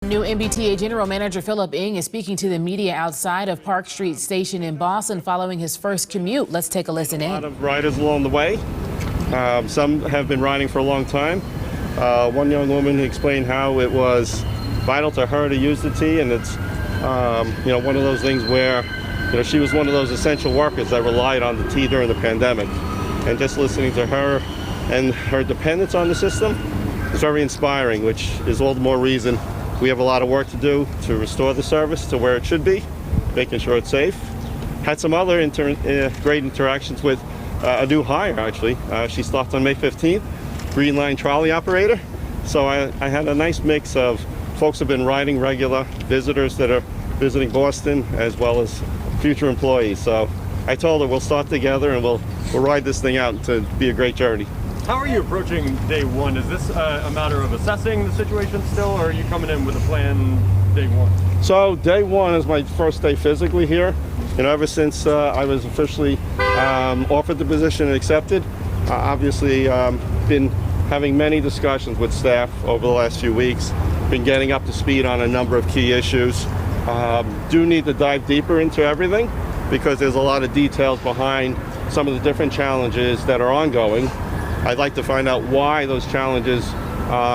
New MBTA General Manager Phillip is speaking to the media outside of Park Street Station in Boston following his first commute. Let's take a listen in. A lot of riders along the way. Some have been riding for a long time. One young woman explained how it was vital to her to use the T, and it's one of those things where she was one of those essential workers that relied on the T during the pandemic. And just listening to her and her dependence on the system is very inspiring, which is all the more reason we have a lot of work to do to restore the service to where it should be, making sure it's safe. Had some other great interactions with a new hire, actually. She starts on May 15th, Green Line trolley operator. So I had a nice mix of folks who have been riding regular, visitors that are visiting Boston, as well as future employees. So I told her we'll start together and we'll ride this thing out to be a great journey. How are you approaching day one? Is this a matter of assessing the situation still, or are you coming in with a plan day one? So day one is my first day physically here. Ever since I was officially offered the position and accepted, obviously been having many discussions with staff over the last few weeks, been getting up to speed on a number of key issues. Do need to dive deeper into everything because there's a lot of details behind some of the different challenges that are ongoing. I'd like to find out why those challenges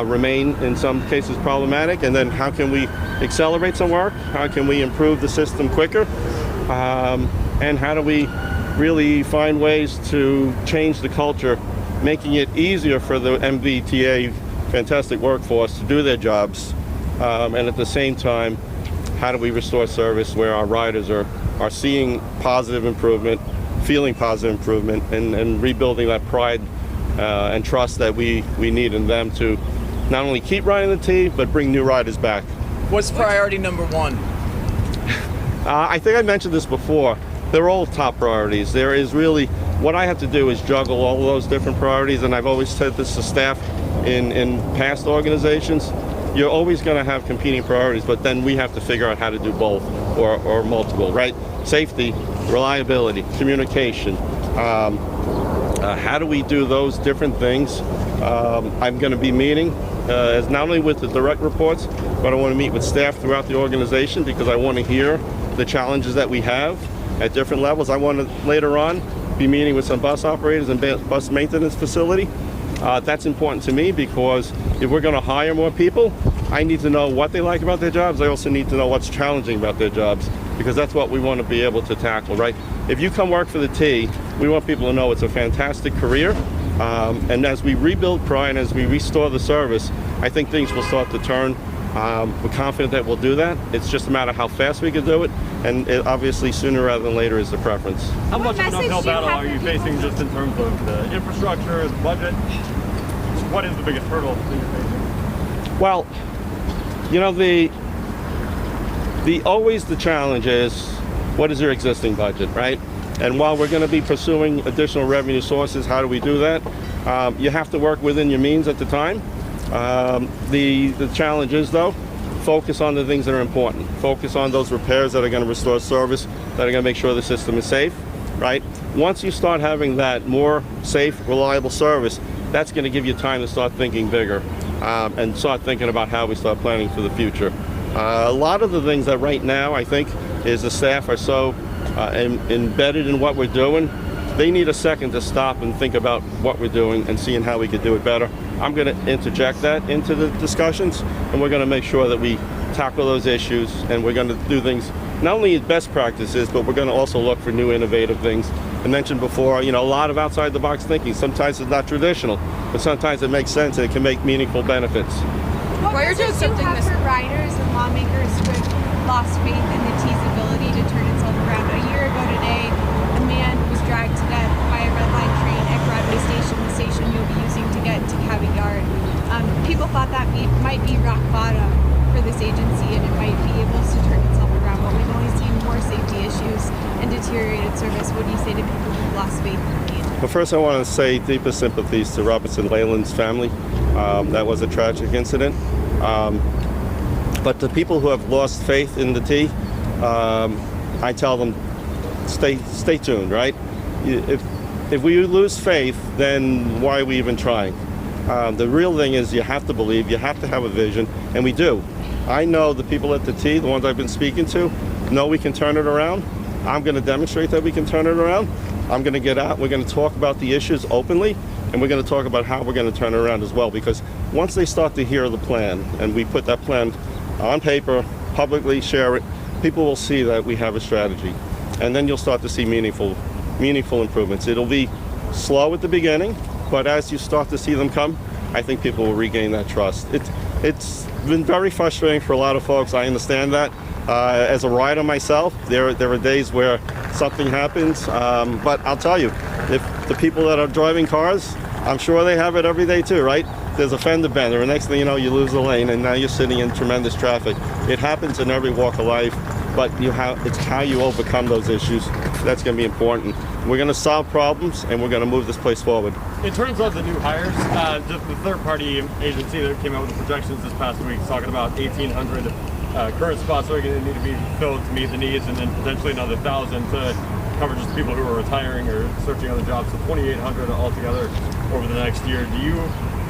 remain in some cases problematic, and then how can we accelerate some work? How can we improve the system quicker? And how do we really find ways to change the culture, making it easier for the MBTA fantastic workforce to do their jobs, and at the same time, how do we restore service where our riders are seeing positive improvement, feeling positive improvement, and rebuilding that pride and trust that we need in them to not only keep riding the T, but bring new riders back. What's priority number one? I think I mentioned this before. They're all top priorities. There is really, what I have to do is juggle all of those different priorities, and I've always said this to staff in past organizations. You're always going to have competing priorities, but then we have to figure out how to do both or multiple, right? Safety, reliability, communication. How do we do those different things? I'm going to be meeting as not only with the direct reports, but I want to meet with staff throughout the organization because I want to hear the challenges that we have at different levels. I want to later on be meeting with some bus operators and bus maintenance facility. That's important to me because if we're going to hire more people, I need to know what they like about their jobs. I also need to know what's challenging about their jobs because that's what we want to be able to tackle, right? If you come work for the T, we want people to know it's a fantastic career. And as we rebuild pride and as we restore the service, I think things will start to turn. We're confident that we'll do that. It's just a matter of how fast we can do it. And obviously sooner rather than later is the preference. How much of an uphill battle are you facing just in terms of the infrastructure, the budget? What is the biggest hurdle that you're facing? Well, always the challenge is what is your existing budget, right? And while we're going to be pursuing additional revenue sources, how do we do that? You have to work within your means at the time. The challenge is, though, focus on the things that are important. Focus on those repairs that are going to restore service, that are going to make sure the system is safe, right? Once you start having that more safe, reliable service, that's going to give you time to start thinking bigger and start thinking about how we start planning for the future. A lot of the things that right now, I think, is the staff are so embedded in what we're doing, they need a second to stop and think about what we're doing and seeing how we could do it better. I'm going to interject that into the discussions, and we're going to make sure that we tackle those issues, and we're going to do things not only best practices, but we're going to also look for new innovative things. I mentioned before, a lot of outside the box thinking. Sometimes it's not traditional, but sometimes it makes sense and it can make meaningful benefits. What message do you have for riders and lawmakers who have lost faith in the T's ability to turn itself around? A year ago today, a man was dragged to death by a red line train at Broadway Station, the station you'll be using to get to Cabot Yard. People thought that might be rock bottom for this agency and it might be able to turn itself around, but we've only seen more safety issues and deteriorated service. What do you say to people who've lost faith in the agency? Well, first I want to say deepest sympathies to Robertson Leyland's family. That was a tragic incident. But the people who have lost faith in the T, I tell them, stay tuned, right? If we lose faith, then why are we even trying? The real thing is you have to believe, you have to have a vision, and we do. I know the people at the T, the ones I've been speaking to, know we can turn it around. I'm going to demonstrate that we can turn it around. I'm going to get out. We're going to talk about the issues openly, and we're going to talk about how we're going to turn it around as well. Because once they start to hear the plan, and we put that plan on paper, publicly share it, people will see that we have a strategy. And then you'll start to see meaningful improvements. It'll be slow at the beginning, but as you start to see them come, I think people will regain that trust. It's been very frustrating for a lot of folks. I understand that. As a rider myself, there are days where something happens, but I'll tell you, if the people that are driving cars, I'm sure they have it every day too, right? There's a fender bender, and next thing you know, you lose the lane, and now you're sitting in tremendous traffic. It happens in every walk of life, but it's how you overcome those issues that's going to be important. We're going to solve problems, and we're going to move this place forward. In terms of the new hires, just the third-party agency that came out with the projections this past week, talking about 1,800 current spots are going to need to be filled to meet the needs, and then potentially another 1,000 to cover just people who are retiring or searching other jobs. So 2,800 altogether over the next year. Do you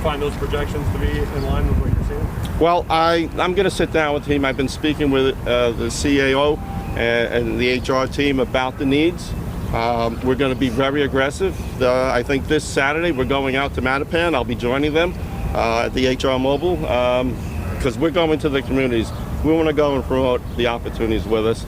find those projections to be in line with what you're seeing? Well, I'm going to sit down with the team. I've been speaking with the CAO and the HR team about the needs. We're going to be very aggressive. I think this Saturday we're going out to Mattapan. I'll be joining them at the HR Mobile because we're going to the communities. We want to go and promote the opportunities with us.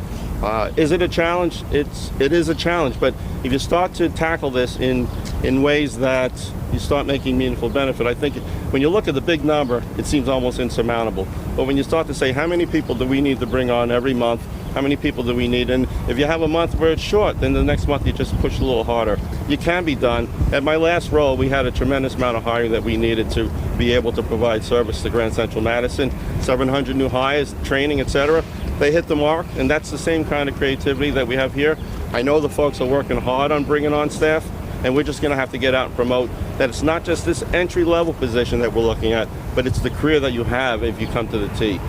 Is it a challenge? It is a challenge, but if you start to tackle this in ways that you start making meaningful benefit, I think when you look at the big number, it seems almost insurmountable. But when you start to say, how many people do we need to bring on every month? How many people do we need? And if you have a month where it's short, then the next month you just push a little harder. You can be done. At my last role, we had a tremendous amount of hiring that we needed to be able to provide service to Grand Central Madison. 700 new hires, training, etc. They hit the mark, and that's the same kind of creativity that we have here. I know the folks are working hard on bringing on staff, and we're just going to have to get out and promote that it's not just this entry-level position that we're looking at, but it's the career that you have if you come to the T.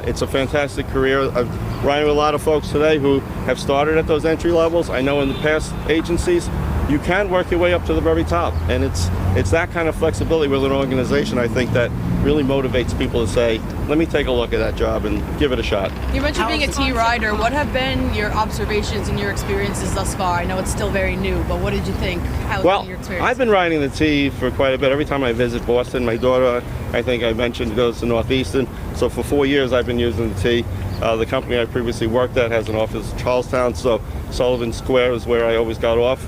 It's a fantastic career. I've riding with a lot of folks today who have started at those entry levels. I know in the past agencies, you can work your way up to the very top, and it's that kind of flexibility with an organization, I think, that really motivates people to say, let me take a look at that job and give it a shot. You mentioned being a T rider. What have been your observations and your experiences thus far? I know it's still very new, but what did you think? How Well, has been your experience? I've been riding the T for quite a bit. Every time I visit Boston, my daughter, I think I mentioned, goes to Northeastern. So for 4 years, I've been using the T. The company I previously worked at has an office in Charlestown, so Sullivan Square is where I always got off.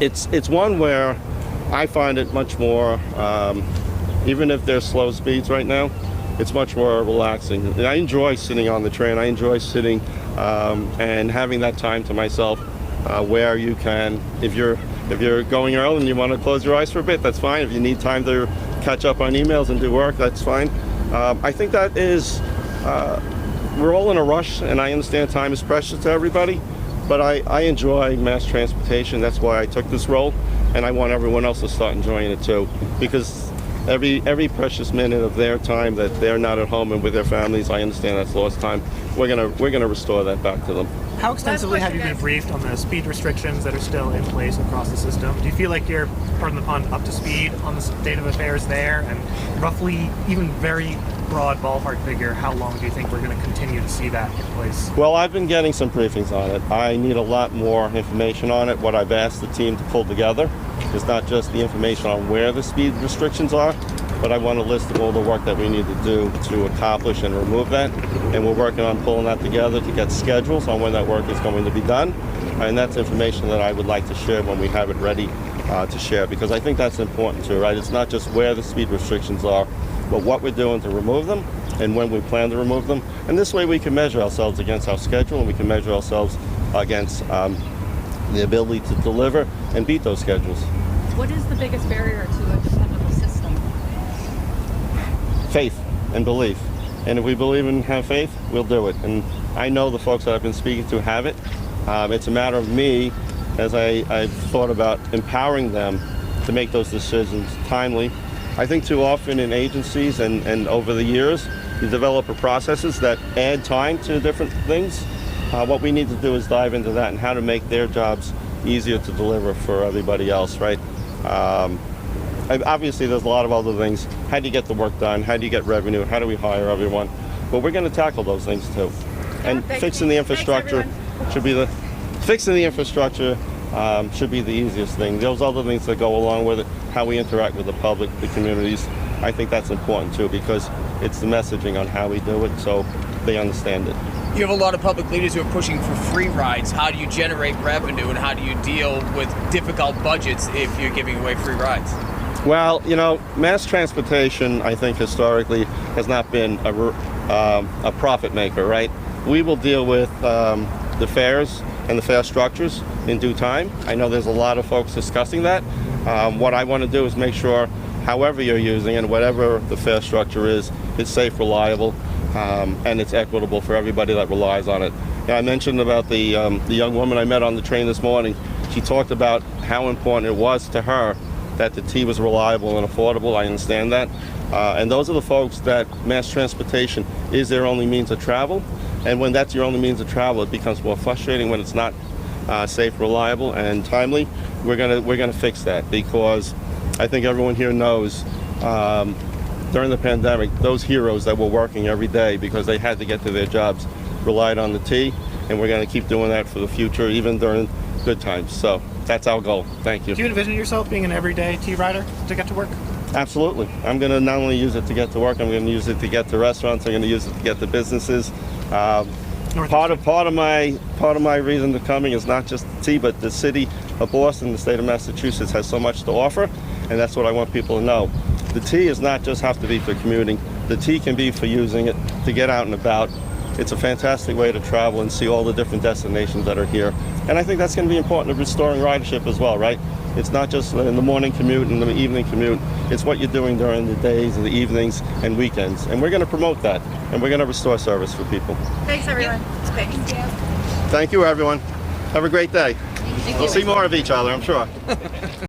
It's one where I find it much more, even if there's slow speeds right now, it's much more relaxing. And I enjoy sitting on the train. I enjoy sitting and having that time to myself where you can, if you're going early and you want to close your eyes for a bit, that's fine. If you need time to catch up on emails and do work, that's fine. I think that is, we're all in a rush, and I understand time is precious to everybody, but I enjoy mass transportation. That's why I took this role, and I want everyone else to start enjoying it too, because every precious minute of their time that they're not at home and with their families, I understand that's lost time. We're gonna restore that back to them. How extensively have you been briefed on the speed restrictions that are still in place across the system? Do you feel like you're, pardon the pun, up to speed on the state of affairs there? And roughly, even very broad ballpark figure, how long do you think we're going to continue to see that in place? Well, I've been getting some briefings on it. I need a lot more information on it. What I've asked the team to pull together is not just the information on where the speed restrictions are, but I want a list of all the work that we need to do to accomplish and remove that. And we're working on pulling that together to get schedules on when that work is going to be done. And that's information that I would like to share when we have it ready to share, because I think that's important too, right? It's not just where the speed restrictions are, but what we're doing to remove them and when we plan to remove them. And this way we can measure ourselves against our schedule, and we can measure ourselves against the ability to deliver and beat those schedules. What is the biggest barrier to a dependable system? Faith and belief. And if we believe and have faith, we'll do it. And I know the folks that I've been speaking to have it. It's a matter of me, as I've thought about empowering them to make those decisions timely. I think too often in agencies and over the years, you develop processes that add time to different things. What we need to do is dive into that and how to make their jobs easier to deliver for everybody else, right? Obviously, there's a lot of other things. How do you get the work done? How do you get revenue? How do we hire everyone? But we're going to tackle those things too. And fixing the infrastructure should be should be the easiest thing. Those other things that go along with it, how we interact with the public, the communities, I think that's important too, because it's the messaging on how we do it, so they understand it. You have a lot of public leaders who are pushing for free rides. How do you generate revenue, and how do you deal with difficult budgets if you're giving away free rides? Well, you know, mass transportation, I think historically has not been a profit maker, right? We will deal with the fares and the fare structures in due time. I know there's a lot of folks discussing that. What I want to do is make sure, however you're using it, whatever the fare structure is, it's safe, reliable, and it's equitable for everybody that relies on it. Yeah, I mentioned about the young woman I met on the train this morning. She talked about how important it was to her that the T was reliable and affordable. I understand that. And those are the folks that mass transportation is their only means of travel. And when that's your only means of travel, it becomes more frustrating when it's not safe, reliable, and timely. We're gonna fix that, because I think everyone here knows during the pandemic, those heroes that were working every day because they had to get to their jobs relied on the T, and we're going to keep doing that for the future, even during good times. So that's our goal. Thank you. Do you envision yourself being an everyday T rider to get to work? Absolutely. I'm going to not only use it to get to work, I'm going to use it to get to restaurants. I'm going to use it to get to businesses. Part of my reason to coming is not just the T, but the city of Boston, the state of Massachusetts has so much to offer, and that's what I want people to know. The T is not just have to be for commuting. The T can be for using it to get out and about. It's a fantastic way to travel and see all the different destinations that are here. And I think that's going to be important to restoring ridership as well, right? It's not just in the morning commute and the evening commute. It's what you're doing during the days and the evenings and weekends. And we're going to promote that. And we're going to restore service for people. Thanks, everyone. Thank you. Thank you, everyone. Have a great day. We'll see more of each other, I'm sure.